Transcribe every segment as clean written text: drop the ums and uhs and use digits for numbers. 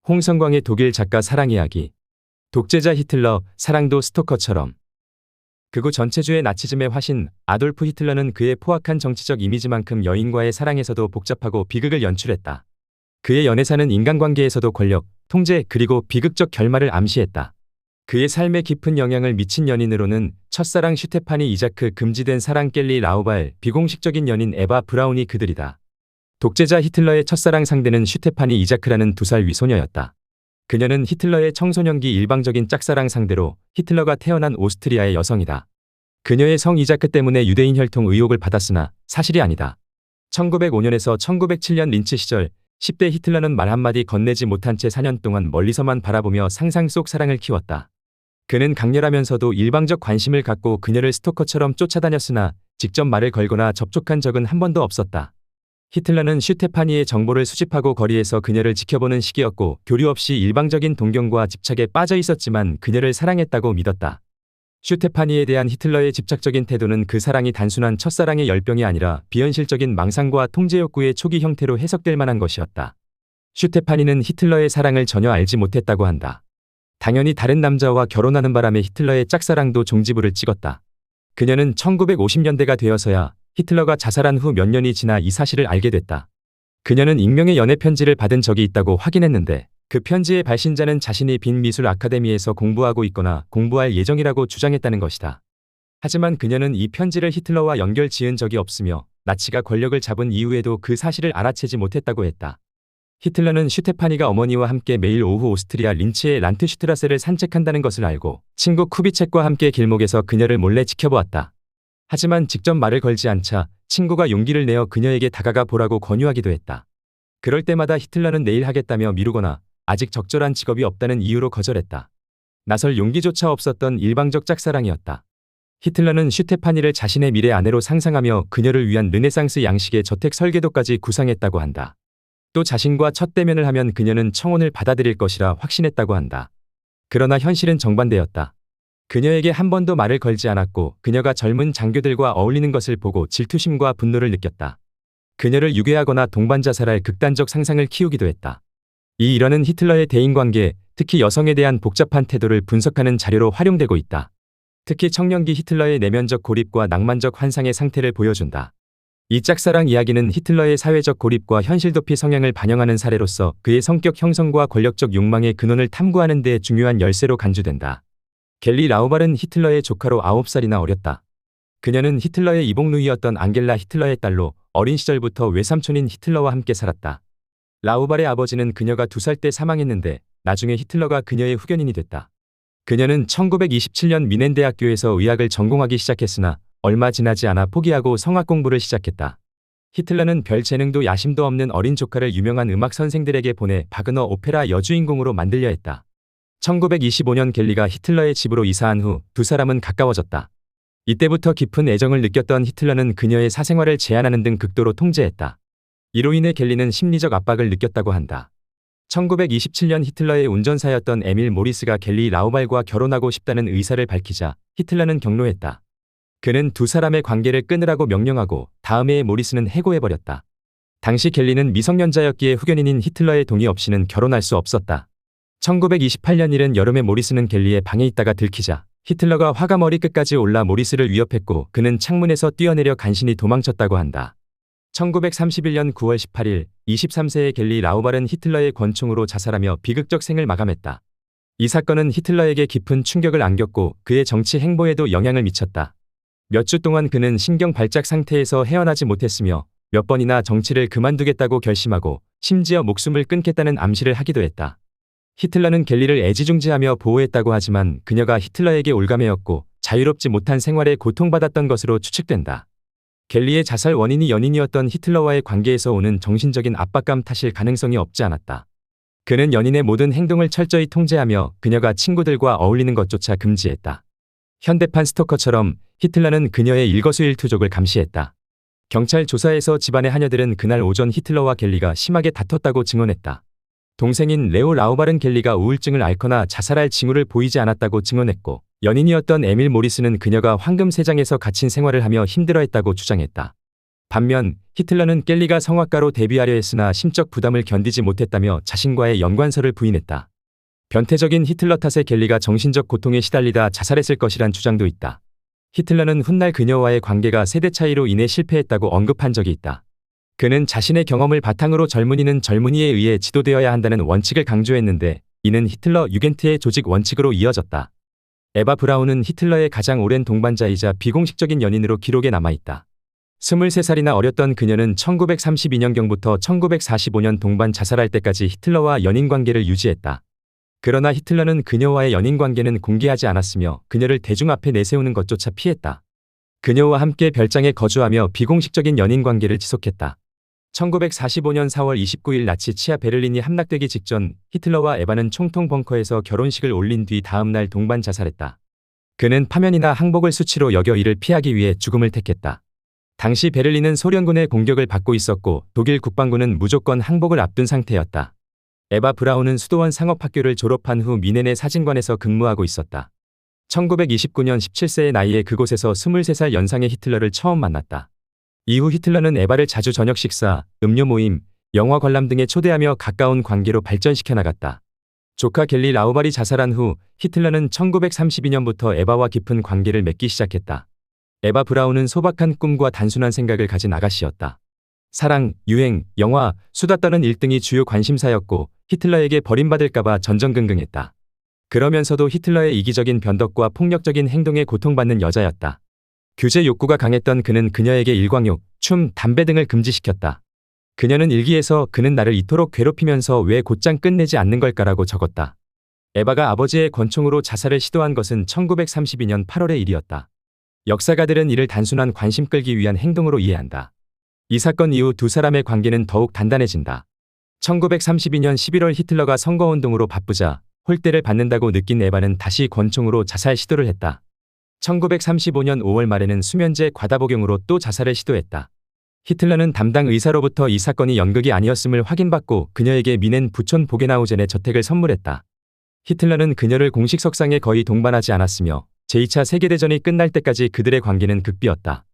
홍성광의 독일 작가 사랑 이야기. 독재자 히틀러, 사랑도 스토커처럼. 극우 전체주의 나치즘의 화신 아돌프 히틀러는 그의 포악한 정치적 이미지만큼 여인과의 사랑에서도 복잡하고 비극을 연출했다. 그의 연애사는 인간관계에서도 권력, 통제 그리고 비극적 결말을 암시했다. 그의 삶에 깊은 영향을 미친 연인으로는 첫사랑 슈테파니 이자크, 금지된 사랑 켈리 라우발, 비공식적인 연인 에바 브라운이 그들이다. 독재자 히틀러의 첫사랑 상대는 슈테파니 이자크라는 2살 위소녀였다. 그녀는 히틀러의 청소년기 일방적인 짝사랑 상대로 히틀러가 태어난 오스트리아의 여성이다. 그녀의 성 이자크 때문에 유대인 혈통 의혹을 받았으나 사실이 아니다. 1905년에서 1907년 린츠 시절 10대 히틀러는 말 한마디 건네지 못한 채 4년 동안 멀리서만 바라보며 상상 속 사랑을 키웠다. 그는 강렬하면서도 일방적 관심을 갖고 그녀를 스토커처럼 쫓아다녔으나 직접 말을 걸거나 접촉한 적은 한 번도 없었다. 히틀러는 슈테파니의 정보를 수집하고 거리에서 그녀를 지켜보는 시기였고 교류 없이 일방적인 동경과 집착에 빠져 있었지만 그녀를 사랑했다고 믿었다. 슈테파니에 대한 히틀러의 집착적인 태도는 그 사랑이 단순한 첫사랑의 열병이 아니라 비현실적인 망상과 통제 욕구의 초기 형태로 해석될 만한 것이었다. 슈테파니는 히틀러의 사랑을 전혀 알지 못했다고 한다. 당연히 다른 남자와 결혼하는 바람에 히틀러의 짝사랑도 종지부를 찍었다. 그녀는 1950년대가 되어서야 히틀러가 자살한 후 몇 년이 지나 이 사실을 알게 됐다. 그녀는 익명의 연애 편지를 받은 적이 있다고 확인했는데 그 편지의 발신자는 자신이 빈 미술 아카데미에서 공부하고 있거나 공부할 예정이라고 주장했다는 것이다. 하지만 그녀는 이 편지를 히틀러와 연결 지은 적이 없으며 나치가 권력을 잡은 이후에도 그 사실을 알아채지 못했다고 했다. 히틀러는 슈테파니가 어머니와 함께 매일 오후 오스트리아 린츠의 란트슈트라세를 산책한다는 것을 알고 친구 쿠비책과 함께 길목에서 그녀를 몰래 지켜보았다. 하지만 직접 말을 걸지 않자 친구가 용기를 내어 그녀에게 다가가 보라고 권유하기도 했다. 그럴 때마다 히틀러는 내일 하겠다며 미루거나 아직 적절한 직업이 없다는 이유로 거절했다. 나설 용기조차 없었던 일방적 짝사랑이었다. 히틀러는 슈테파니를 자신의 미래 아내로 상상하며 그녀를 위한 르네상스 양식의 저택 설계도까지 구상했다고 한다. 또 자신과 첫 대면을 하면 그녀는 청혼을 받아들일 것이라 확신했다고 한다. 그러나 현실은 정반대였다. 그녀에게 한 번도 말을 걸지 않았고 그녀가 젊은 장교들과 어울리는 것을 보고 질투심과 분노를 느꼈다. 그녀를 유괴하거나 동반자살할 극단적 상상을 키우기도 했다. 이 일화는 히틀러의 대인관계, 특히 여성에 대한 복잡한 태도를 분석하는 자료로 활용되고 있다. 특히 청년기 히틀러의 내면적 고립과 낭만적 환상의 상태를 보여준다. 이 짝사랑 이야기는 히틀러의 사회적 고립과 현실도피 성향을 반영하는 사례로서 그의 성격 형성과 권력적 욕망의 근원을 탐구하는 데 중요한 열쇠로 간주된다. 켈리 라우발은 히틀러의 조카로 9살이나 어렸다. 그녀는 히틀러의 이복누이였던 앙겔라 히틀러의 딸로 어린 시절부터 외삼촌인 히틀러와 함께 살았다. 라우발의 아버지는 그녀가 2살 때 사망했는데 나중에 히틀러가 그녀의 후견인이 됐다. 그녀는 1927년 미넨대학교에서 의학을 전공하기 시작했으나 얼마 지나지 않아 포기하고 성악 공부를 시작했다. 히틀러는 별 재능도 야심도 없는 어린 조카를 유명한 음악 선생들에게 보내 바그너 오페라 여주인공으로 만들려 했다. 1925년 켈리가 히틀러의 집으로 이사한 후 2사람은 가까워졌다. 이때부터 깊은 애정을 느꼈던 히틀러는 그녀의 사생활을 제한하는 등 극도로 통제했다. 이로 인해 켈리는 심리적 압박을 느꼈다고 한다. 1927년 히틀러의 운전사였던 에밀 모리스가 켈리 라우발과 결혼하고 싶다는 의사를 밝히자 히틀러는 격노했다. 그는 2사람의 관계를 끊으라고 명령하고 다음 해에 모리스는 해고해버렸다. 당시 켈리는 미성년자였기에 후견인인 히틀러의 동의 없이는 결혼할 수 없었다. 1928년 이른 여름에 모리스는 켈리의 방에 있다가 들키자 히틀러가 화가 머리끝까지 올라 모리스를 위협했고 그는 창문에서 뛰어내려 간신히 도망쳤다고 한다. 1931년 9월 18일 23세의 켈리 라우발은 히틀러의 권총으로 자살하며 비극적 생을 마감했다. 이 사건은 히틀러에게 깊은 충격을 안겼고 그의 정치 행보에도 영향을 미쳤다. 몇 주 동안 그는 신경 발작 상태에서 헤어나지 못했으며 몇 번이나 정치를 그만두겠다고 결심하고 심지어 목숨을 끊겠다는 암시를 하기도 했다. 히틀러는 켈리를 애지중지하며 보호했다고 하지만 그녀가 히틀러에게 올가매였고 자유롭지 못한 생활에 고통받았던 것으로 추측된다. 켈리의 자살 원인이 연인이었던 히틀러와의 관계에서 오는 정신적인 압박감 탓일 가능성이 없지 않았다. 그는 연인의 모든 행동을 철저히 통제하며 그녀가 친구들과 어울리는 것조차 금지했다. 현대판 스토커처럼 히틀러는 그녀의 일거수일투족을 감시했다. 경찰 조사에서 집안의 하녀들은 그날 오전 히틀러와 켈리가 심하게 다퉜다고 증언했다. 동생인 레오 라우발은 켈리가 우울증을 앓거나 자살할 징후를 보이지 않았다고 증언했고 연인이었던 에밀 모리스는 그녀가 황금 세장에서 갇힌 생활을 하며 힘들어했다고 주장했다. 반면 히틀러는 켈리가 성악가로 데뷔하려 했으나 심적 부담을 견디지 못했다며 자신과의 연관설을 부인했다. 변태적인 히틀러 탓에 켈리가 정신적 고통에 시달리다 자살했을 것이란 주장도 있다. 히틀러는 훗날 그녀와의 관계가 세대 차이로 인해 실패했다고 언급한 적이 있다. 그는 자신의 경험을 바탕으로 젊은이는 젊은이에 의해 지도되어야 한다는 원칙을 강조했는데 이는 히틀러 유겐트의 조직 원칙으로 이어졌다. 에바 브라운은 히틀러의 가장 오랜 동반자이자 비공식적인 연인으로 기록에 남아있다. 23살이나 어렸던 그녀는 1932년경부터 1945년 동반 자살할 때까지 히틀러와 연인관계를 유지했다. 그러나 히틀러는 그녀와의 연인관계는 공개하지 않았으며 그녀를 대중 앞에 내세우는 것조차 피했다. 그녀와 함께 별장에 거주하며 비공식적인 연인관계를 지속했다. 1945년 4월 29일 나치 치하 베를린이 함락되기 직전 히틀러와 에바는 총통 벙커에서 결혼식을 올린 뒤 다음 날 동반 자살했다. 그는 파면이나 항복을 수치로 여겨 이를 피하기 위해 죽음을 택했다. 당시 베를린은 소련군의 공격을 받고 있었고 독일 국방군은 무조건 항복을 앞둔 상태였다. 에바 브라운은 수도원 상업학교를 졸업한 후 미넨의 사진관에서 근무하고 있었다. 1929년 17세의 나이에 그곳에서 23살 연상의 히틀러를 처음 만났다. 이후 히틀러는 에바를 자주 저녁 식사, 음료 모임, 영화 관람 등에 초대하며 가까운 관계로 발전시켜 나갔다. 조카 겔리 라우발이 자살한 후 히틀러는 1932년부터 에바와 깊은 관계를 맺기 시작했다. 에바 브라운은 소박한 꿈과 단순한 생각을 가진 아가씨였다. 사랑, 유행, 영화, 수다 떠는 일등이 주요 관심사였고 히틀러에게 버림받을까봐 전전긍긍했다. 그러면서도 히틀러의 이기적인 변덕과 폭력적인 행동에 고통받는 여자였다. 규제 욕구가 강했던 그는 그녀에게 일광욕, 춤, 담배 등을 금지시켰다. 그녀는 일기에서 그는 나를 이토록 괴롭히면서 왜 곧장 끝내지 않는 걸까라고 적었다. 에바가 아버지의 권총으로 자살을 시도한 것은 1932년 8월의 일이었다. 역사가들은 이를 단순한 관심 끌기 위한 행동으로 이해한다. 이 사건 이후 두 사람의 관계는 더욱 단단해진다. 1932년 11월 히틀러가 선거운동으로 바쁘자 홀대를 받는다고 느낀 에바는 다시 권총으로 자살 시도를 했다. 1935년 5월 말에는 수면제 과다 복용으로 또 자살을 시도했다. 히틀러는 담당 의사로부터 이 사건이 연극이 아니었음을 확인받고 그녀에게 미넨 부촌 보게나우젠의 저택을 선물했다. 히틀러는 그녀를 공식 석상에 거의 동반하지 않았으며 제2차 세계대전이 끝날 때까지 그들의 관계는 극비었다.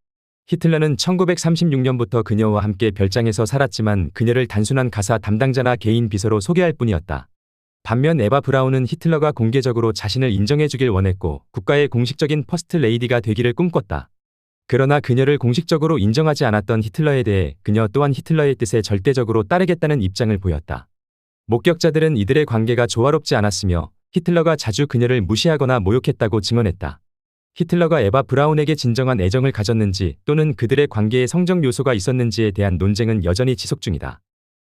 히틀러는 1936년부터 그녀와 함께 별장에서 살았지만 그녀를 단순한 가사 담당자나 개인 비서로 소개할 뿐이었다. 반면 에바 브라운은 히틀러가 공개적으로 자신을 인정해주길 원했고 국가의 공식적인 퍼스트 레이디가 되기를 꿈꿨다. 그러나 그녀를 공식적으로 인정하지 않았던 히틀러에 대해 그녀 또한 히틀러의 뜻에 절대적으로 따르겠다는 입장을 보였다. 목격자들은 이들의 관계가 조화롭지 않았으며 히틀러가 자주 그녀를 무시하거나 모욕했다고 증언했다. 히틀러가 에바 브라운에게 진정한 애정을 가졌는지 또는 그들의 관계에 성적 요소가 있었는지에 대한 논쟁은 여전히 지속 중이다.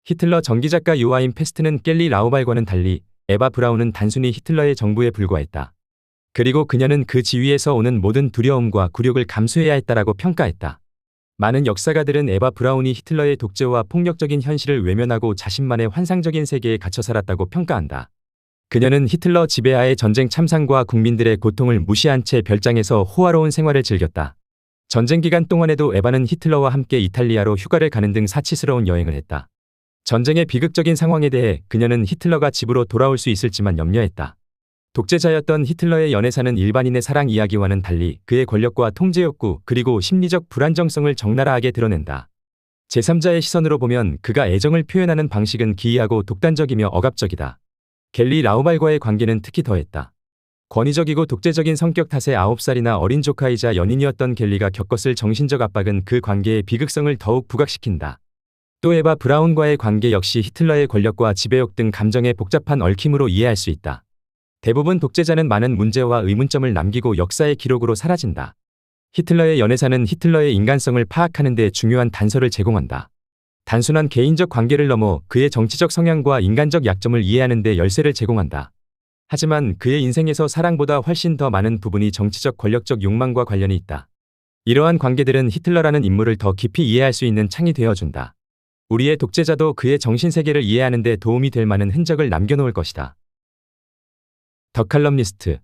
히틀러 전기작가 요아임 페스트는 켈리 라우발과는 달리 에바 브라운은 단순히 히틀러의 정부에 불과했다. 그리고 그녀는 그 지위에서 오는 모든 두려움과 굴욕을 감수해야 했다라고 평가했다. 많은 역사가들은 에바 브라운이 히틀러의 독재와 폭력적인 현실을 외면하고 자신만의 환상적인 세계에 갇혀 살았다고 평가한다. 그녀는 히틀러 지배하의 전쟁 참상과 국민들의 고통을 무시한 채 별장에서 호화로운 생활을 즐겼다. 전쟁 기간 동안에도 에바는 히틀러와 함께 이탈리아로 휴가를 가는 등 사치스러운 여행을 했다. 전쟁의 비극적인 상황에 대해 그녀는 히틀러가 집으로 돌아올 수 있을지만 염려했다. 독재자였던 히틀러의 연애사는 일반인의 사랑 이야기와는 달리 그의 권력과 통제 욕구 그리고 심리적 불안정성을 적나라하게 드러낸다. 제3자의 시선으로 보면 그가 애정을 표현하는 방식은 기이하고 독단적이며 억압적이다. 겔리 라우발과의 관계는 특히 더했다. 권위적이고 독재적인 성격 탓에 9살이나 어린 조카이자 연인이었던 겔리가 겪었을 정신적 압박은 그 관계의 비극성을 더욱 부각시킨다. 또 에바 브라운과의 관계 역시 히틀러의 권력과 지배욕 등 감정의 복잡한 얽힘으로 이해할 수 있다. 대부분 독재자는 많은 문제와 의문점을 남기고 역사의 기록으로 사라진다. 히틀러의 연애사는 히틀러의 인간성을 파악하는 데 중요한 단서를 제공한다. 단순한 개인적 관계를 넘어 그의 정치적 성향과 인간적 약점을 이해하는 데 열쇠를 제공한다. 하지만 그의 인생에서 사랑보다 훨씬 더 많은 부분이 정치적 권력적 욕망과 관련이 있다. 이러한 관계들은 히틀러라는 인물을 더 깊이 이해할 수 있는 창이 되어준다. 우리의 독재자도 그의 정신세계를 이해하는 데 도움이 될 만한 흔적을 남겨놓을 것이다. 더 칼럼니스트